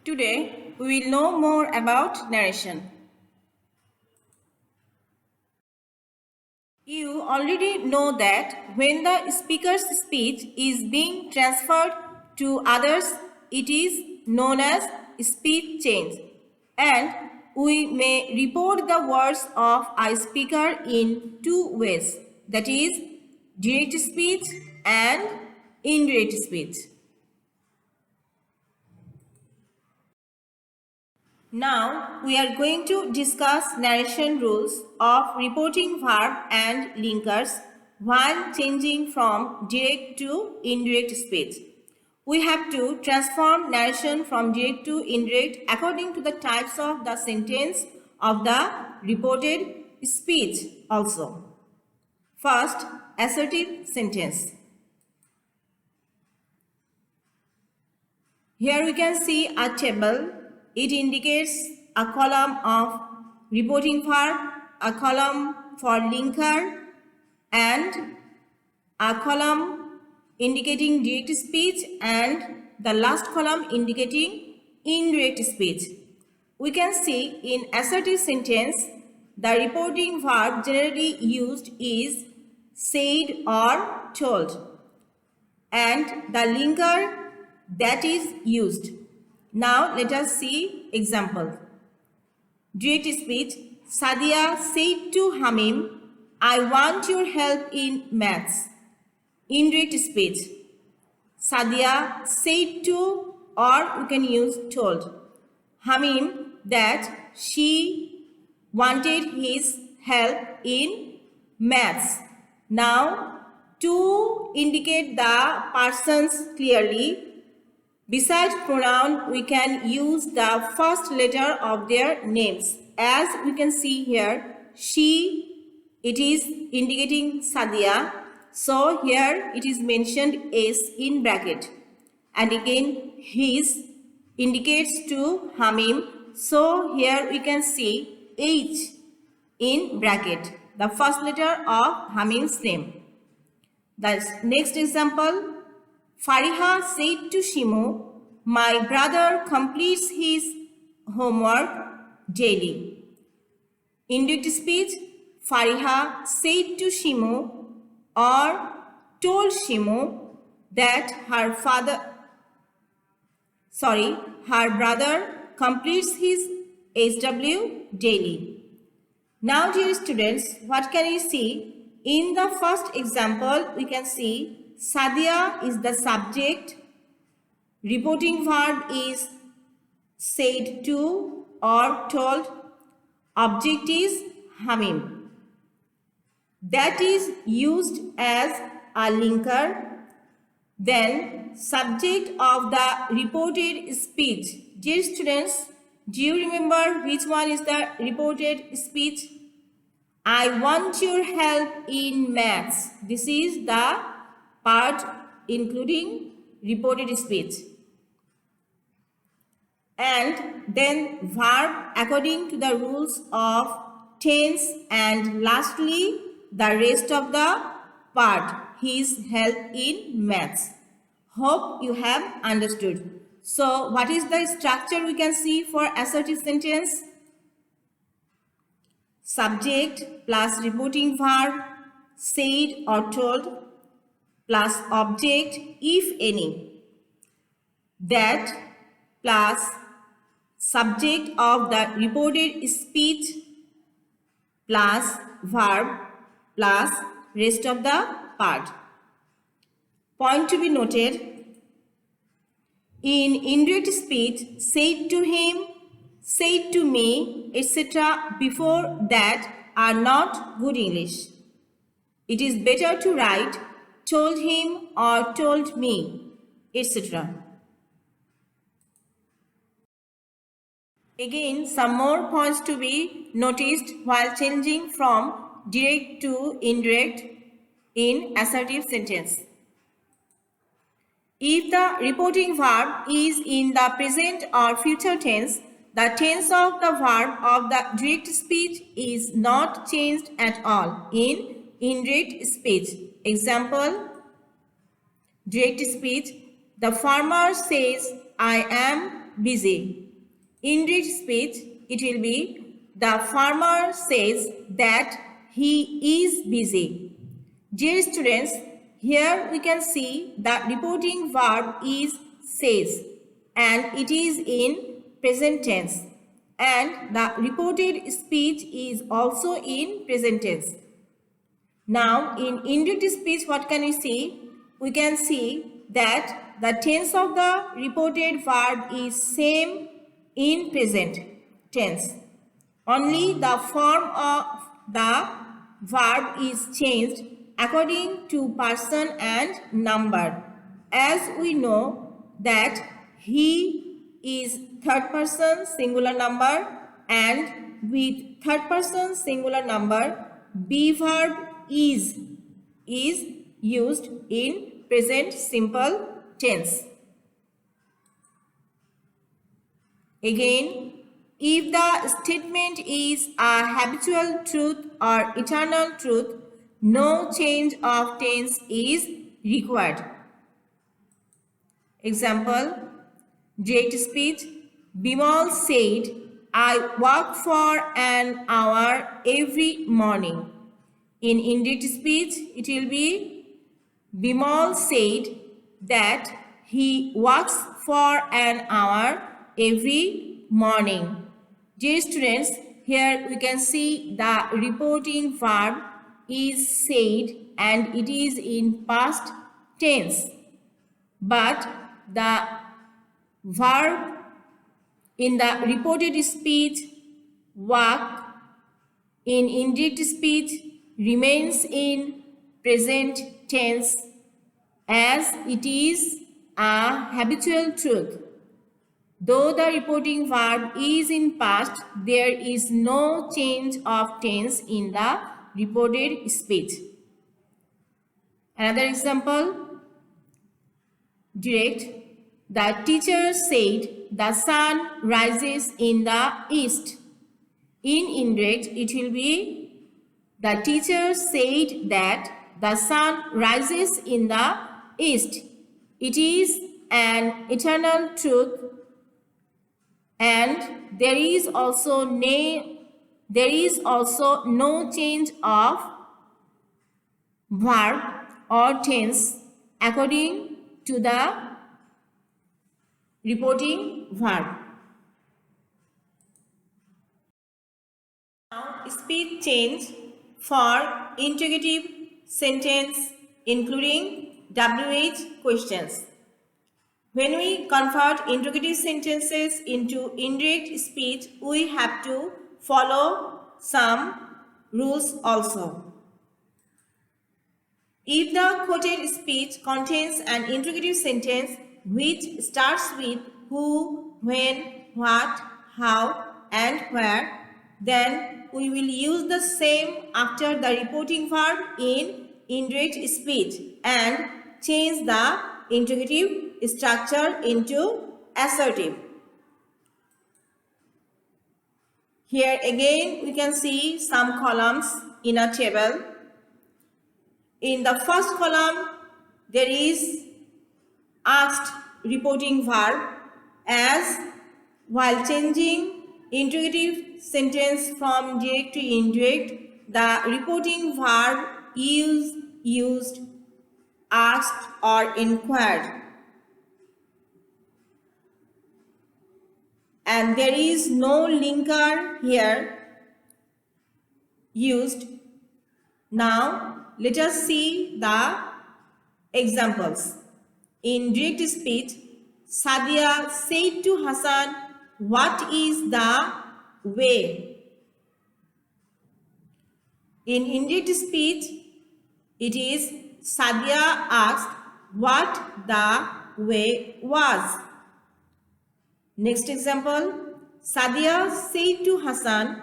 Today, we will know more about narration. You already know that when the speaker's speech is being transferred to others, it is known as speech change. And we may report the words of a speaker in two ways, that is, direct speech and indirect speech. Now we are going to discuss narration rules of reporting verb and linkers while changing from direct to indirect speech. We have to transform narration from direct to indirect according to the types of the sentence of the reported speech also. First, assertive sentence. Here we can see a table. It indicates a column of reporting verb, a column for linker, and a column indicating direct speech, and the last column indicating indirect speech. We can see in assertive sentence, the reporting verb generally used is said or told, and the linker that is used. Now let us see example. Direct speech. Sadia said to Hamim, I want your help in maths. Indirect speech. Sadia said to, or you can use told, Hamim that she wanted his help in maths. Now to indicate the persons clearly, besides pronoun, we can use the first letter of their names. As we can see here, she, it is indicating Sadia. So here it is mentioned S in bracket. And again, his indicates to Hamim. So here we can see H in bracket, the first letter of Hamim's name. The next example, Fariha said to Shimu, my brother completes his homework daily. Indirect speech, Fariha said to Shimu or told Shimu that her brother completes his HW daily. Now dear students, what can you see? In the first example, we can see Sadia is the subject, reporting verb is said to or told, object is Hamim. That is used as a linker. Then subject of the reported speech. Dear students, do you remember which one is the reported speech? I want your help in maths. This is the part including reported speech. And then verb according to the rules of tense, and lastly the rest of the part, his help in maths. Hope you have understood. So what is the structure we can see for assertive sentence? Subject plus reporting verb, said or told, plus object if any. That plus subject of the reported speech plus verb plus rest of the part. Point to be noted, in indirect speech, said to him, said to me, etc. before that are not good English. It is better to write told him or told me, etc. Again, some more points to be noticed while changing from direct to indirect in assertive sentence. If the reporting verb is in the present or future tense, the tense of the verb of the direct speech is not changed at all in indirect speech. Example, direct speech, the farmer says, I am busy. Indirect speech, it will be the farmer says that he is busy. Dear students, here we can see the reporting verb is says and it is in present tense, and the reported speech is also in present tense. Now in indirect speech, what can we see? We can see that the tense of the reported verb is same in present tense. Only the form of the verb is changed according to person and number. As we know that he is third person singular number, and with third person singular number, be verb is used in present simple tense. Again, if the statement is a habitual truth or eternal truth, no change of tense is required. Example, direct speech. Bimal said, I walk for an hour every morning. In indirect speech, it will be Bimal said that he walks for an hour every morning. Dear students, here we can see the reporting verb is said and it is in past tense. But the verb in the reported speech, walk, in indirect speech remains in present tense as it is a habitual truth. Though the reporting verb is in past, there is no change of tense in the reported speech. Another example, direct. The teacher said the sun rises in the east. In indirect, it will be the teacher said that the sun rises in the east. It is an eternal truth, and there is also no change of verb or tense according to the reporting verb. Now, speech change for interrogative sentence including WH questions. When we convert interrogative sentences into indirect speech, we have to follow some rules also. If the quoted speech contains an interrogative sentence which starts with who, when, what, how, and where, then we will use the same after the reporting verb in indirect speech and change the interrogative structure into assertive. Here again we can see some columns in a table. In the first column there is asked reporting verb, as while changing interrogative sentence from direct to indirect, the reporting verb is used asked or inquired, and there is no linker here used. Now let us see the examples. In direct speech, Sadia said to Hassan, "What is the way?" In indirect speech, it is Sadia asked what the way was. Next example, Sadia said to Hassan,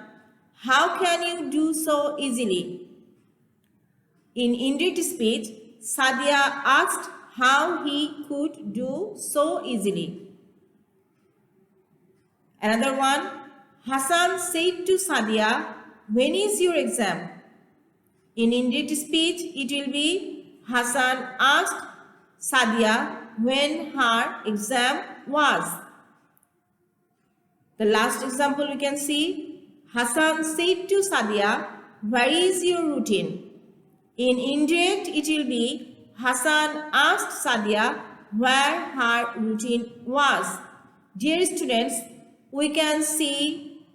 "How can you do so easily?" In indirect speech, Sadia asked how he could do so easily. Another one, Hassan said to Sadia, "When is your exam?" In indirect speech, it will be Hassan asked Sadia when her exam was. The last example we can see, Hassan said to Sadia, where is your routine? In indirect, it will be Hassan asked Sadia where her routine was. Dear students, we can see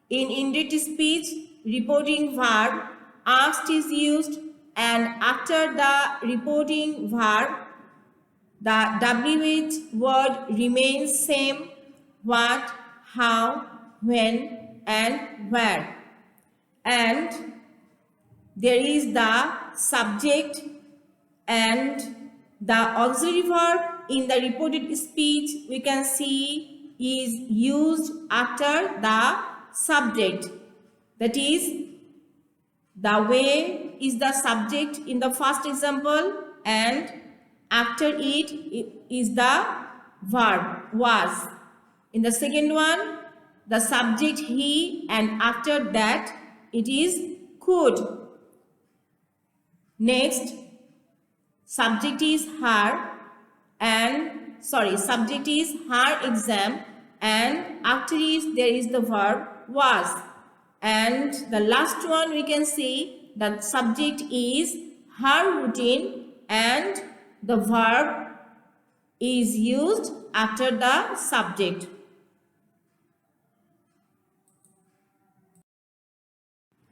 in indirect speech, reporting verb asked is used, and after the reporting verb, the WH word remains same: what, how, when, and where. And there is the subject and the auxiliary verb in the reported speech we can see is used after the subject. That is, the way is the subject in the first example, and after it is the verb was. In the second one, the subject he, and after that it is could. Next, subject is her subject is her exam, and after it there is the verb was. And the last one we can see that subject is her routine and the verb is used after the subject.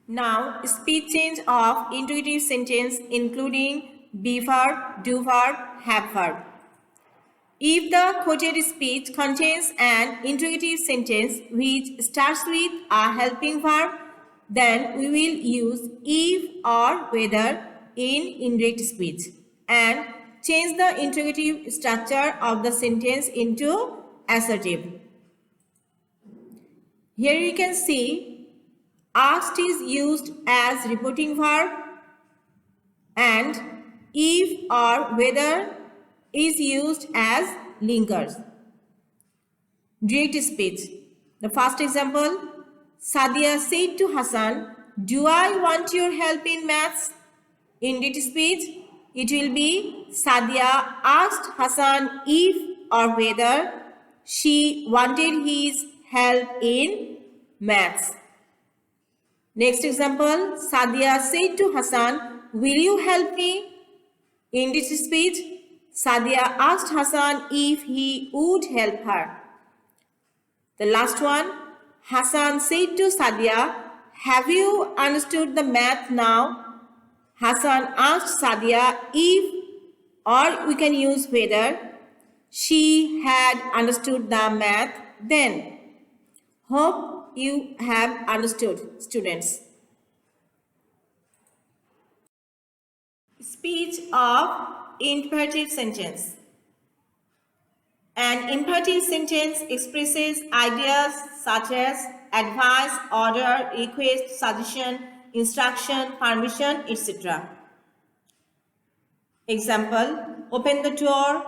Now, speech change of interrogative sentence including be verb, do verb, have verb. If the quoted speech contains an interrogative sentence which starts with a helping verb, then we will use if or whether in indirect speech and change the interrogative structure of the sentence into assertive. Here you can see asked is used as reporting verb and if or whether is used as linkers. Direct speech. The first example, Sadia said to Hassan, do I want your help in maths? In direct speech, it will be Sadia asked Hassan if or whether she wanted his help in maths. Next example, Sadia said to Hassan, will you help me? In this speech, Sadia asked Hassan if he would help her. The last one, Hassan said to Sadia, have you understood the math now? Hassan asked Sadia if, or we can use whether, she had understood the math then. Hope you have understood, students. Speech of imperative sentence. An imperative sentence expresses ideas such as advice, order, request, suggestion, instruction, permission, etc. Example, open the door,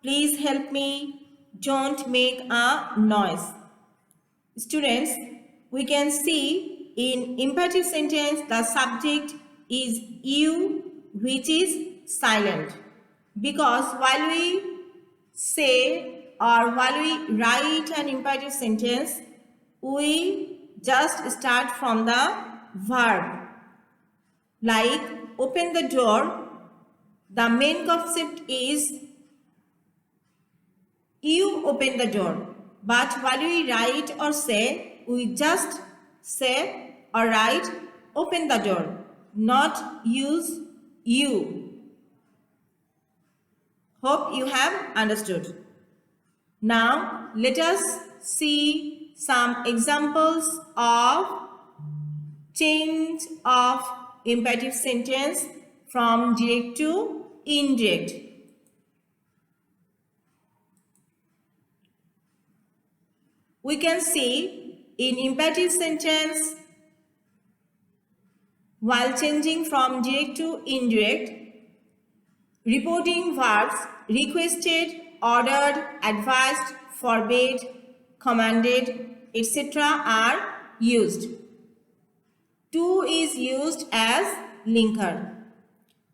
please help me, don't make a noise. Students, we can see in imperative sentence the subject is you, which is silent, because while we say or while we write an imperative sentence, we just start from the verb. Like open the door, the main concept is you open the door. But while we write or say, we just say or write open the door, not use you. Hope you have understood. Now let us see some examples of change of imperative sentence from direct to indirect. We can see in imperative sentence, while changing from direct to indirect, reporting verbs requested, ordered, advised, forbade, commanded, etc. are used. To is used as linker.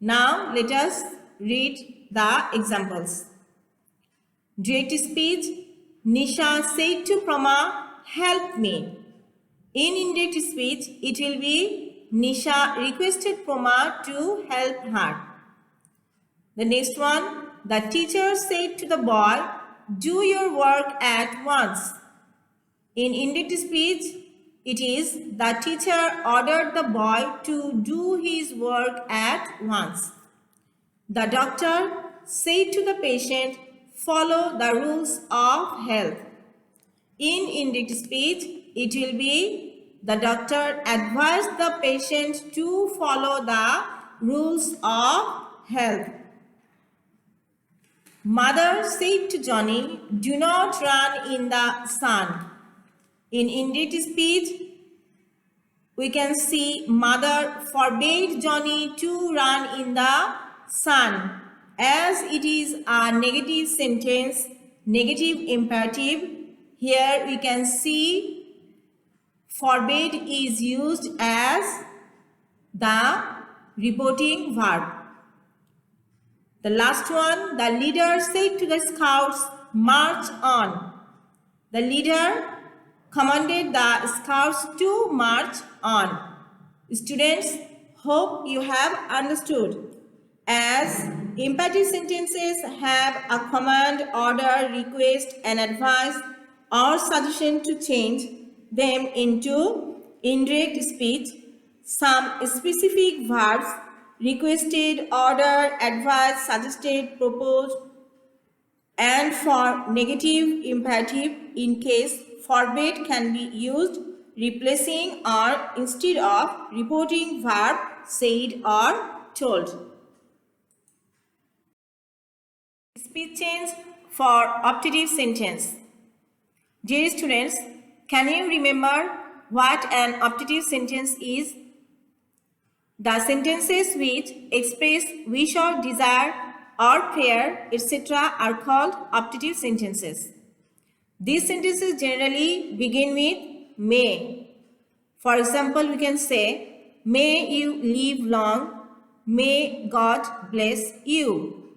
Now let us read the examples. Direct speech. Nisha said to Prama, help me. In indirect speech, it will be Nisha requested Proma to help her. The next one, the teacher said to the boy, do your work at once. In indirect speech, it is the teacher ordered the boy to do his work at once. The doctor said to the patient, follow the rules of health. In indirect speech, it will be the doctor advised the patient to follow the rules of health. Mother said to Johnny, do not run in the sun. In indirect speech, we can see mother forbade Johnny to run in the sun. As it is a negative sentence, negative imperative, here we can see forbade is used as the reporting verb. The last one, the leader said to the scouts, march on. The leader commanded the scouts to march on. Students, hope you have understood. As imperative sentences have a command, order, request, and advice or suggestion to change them into indirect speech, some specific verbs requested, ordered, advised, suggested, proposed, and for negative imperative in case forbade can be used replacing or instead of reporting verb said or told. Speech change for optative sentence. Dear students, can you remember what an optative sentence is? The sentences which express wish or desire or prayer, etc. are called optative sentences. These sentences generally begin with may. For example, we can say, may you live long, may God bless you.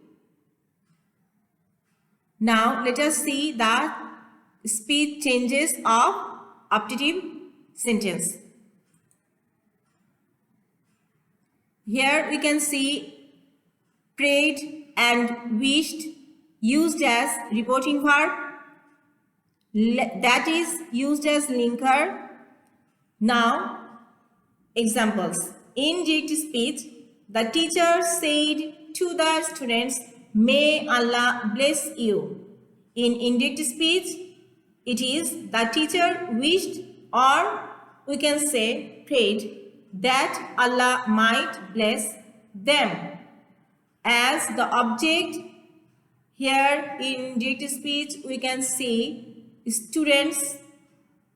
Now, let us see the speech changes of optative sentence. Here we can see prayed and wished used as reporting verb, that is used as linker. Now, examples. In direct speech, the teacher said to the students, may Allah bless you. In indirect speech, it is the teacher wished, or we can say prayed, that Allah might bless them. As the object, here in direct speech we can see students,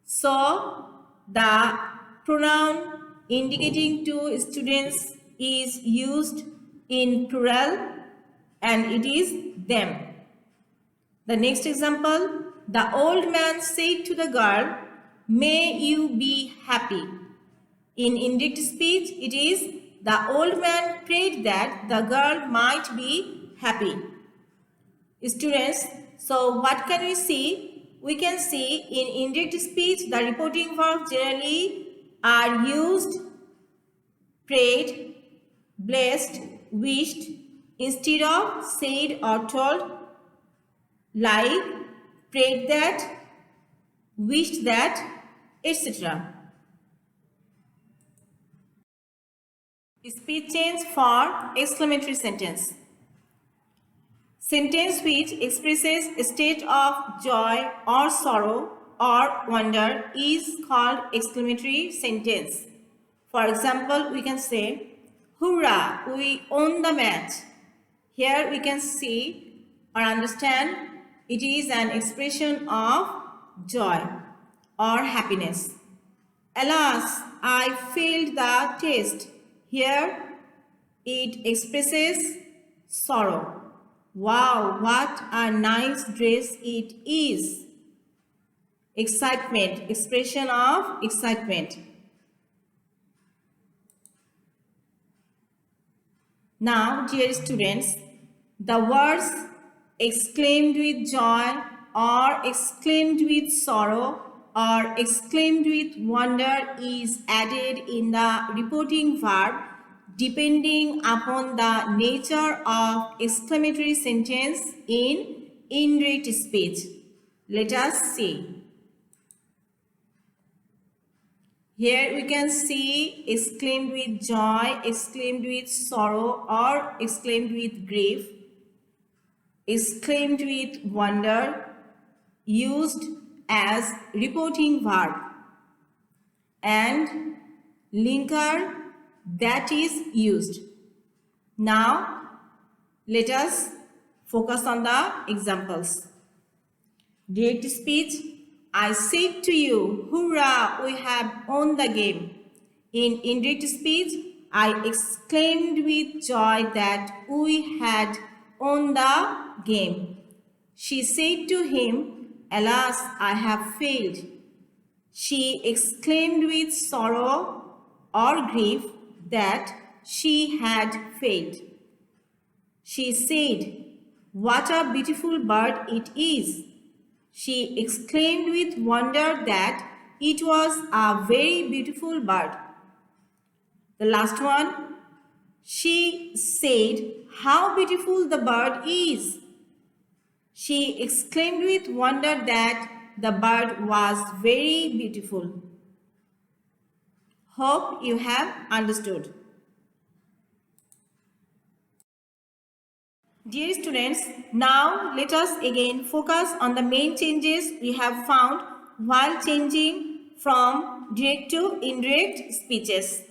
so the pronoun indicating to students is used in plural and it is them. The next example, the old man said to the girl, may you be happy. In indirect speech, it is the old man prayed that the girl might be happy. Students, so what can we see? We can see in indirect speech, the reporting verbs generally are used prayed, blessed, wished instead of said or told, like prayed that, wished that, etc. Speech change for exclamatory sentence. Sentence which expresses a state of joy or sorrow or wonder is called exclamatory sentence. For example, we can say, "Hurrah, we won the match." Here we can see or understand it is an expression of joy or happiness. "Alas, I failed the test." Here it expresses sorrow. "Wow, what a nice dress it is." Excitement, expression of excitement. Now, dear students, the words exclaimed with joy or exclaimed with sorrow or exclaimed with wonder is added in the reporting verb depending upon the nature of exclamatory sentence in indirect speech. Let us see. Here we can see exclaimed with joy, exclaimed with sorrow, or exclaimed with grief, exclaimed with wonder, used as reporting verb, and linker that is used. Now let us focus on the examples. Direct speech: I said to you, hurrah, we have won the game. In indirect speech, I exclaimed with joy that we had won the game. She said to him, alas, I have failed. She exclaimed with sorrow or grief that she had failed. She said, what a beautiful bird it is. She exclaimed with wonder that it was a very beautiful bird. The last one, she said, how beautiful the bird is. She exclaimed with wonder that the bird was very beautiful. Hope you have understood. Dear students, now let us again focus on the main changes we have found while changing from direct to indirect speeches.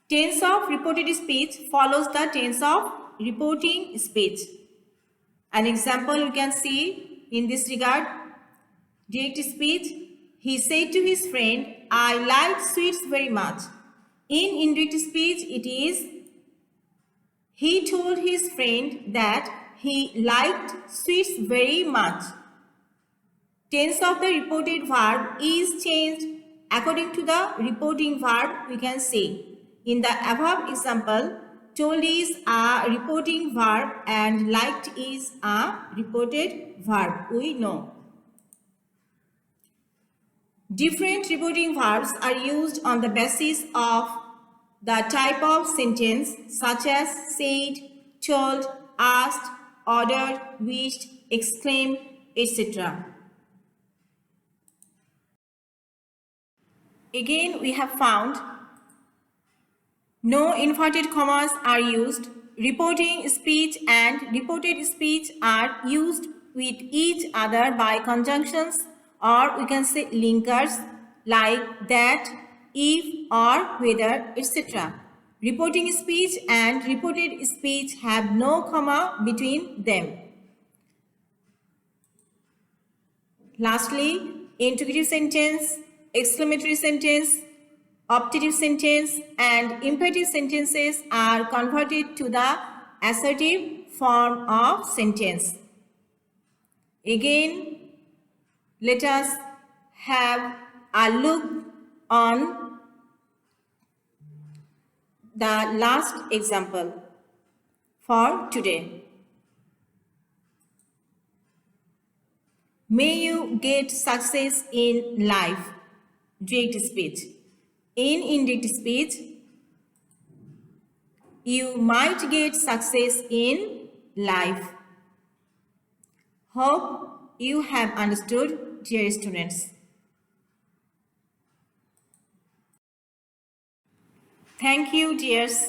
Tense of reported speech follows the tense of reporting speech. An example we can see in this regard. Direct speech, he said to his friend, I like sweets very much. In indirect speech, it is, he told his friend that he liked sweets very much. Tense of the reported verb is changed according to the reporting verb, we can say. In the above example, told is a reporting verb and liked is a reported verb, we know. Different reporting verbs are used on the basis of the type of sentence, such as said, told, asked, ordered, wished, exclaimed, etc. Again, we have found no inverted commas are used. Reporting speech and reported speech are used with each other by conjunctions, or we can say linkers like that, if, or whether, etc. Reporting speech and reported speech have no comma between them. Lastly, interrogative sentence, exclamatory sentence, optative sentence and imperative sentences are converted to the assertive form of sentence. Again, let us have a look on the last example for today. May you get success in life. Direct speech. In indirect speech, you might get success in life. Hope you have understood, dear students. Thank you, dears.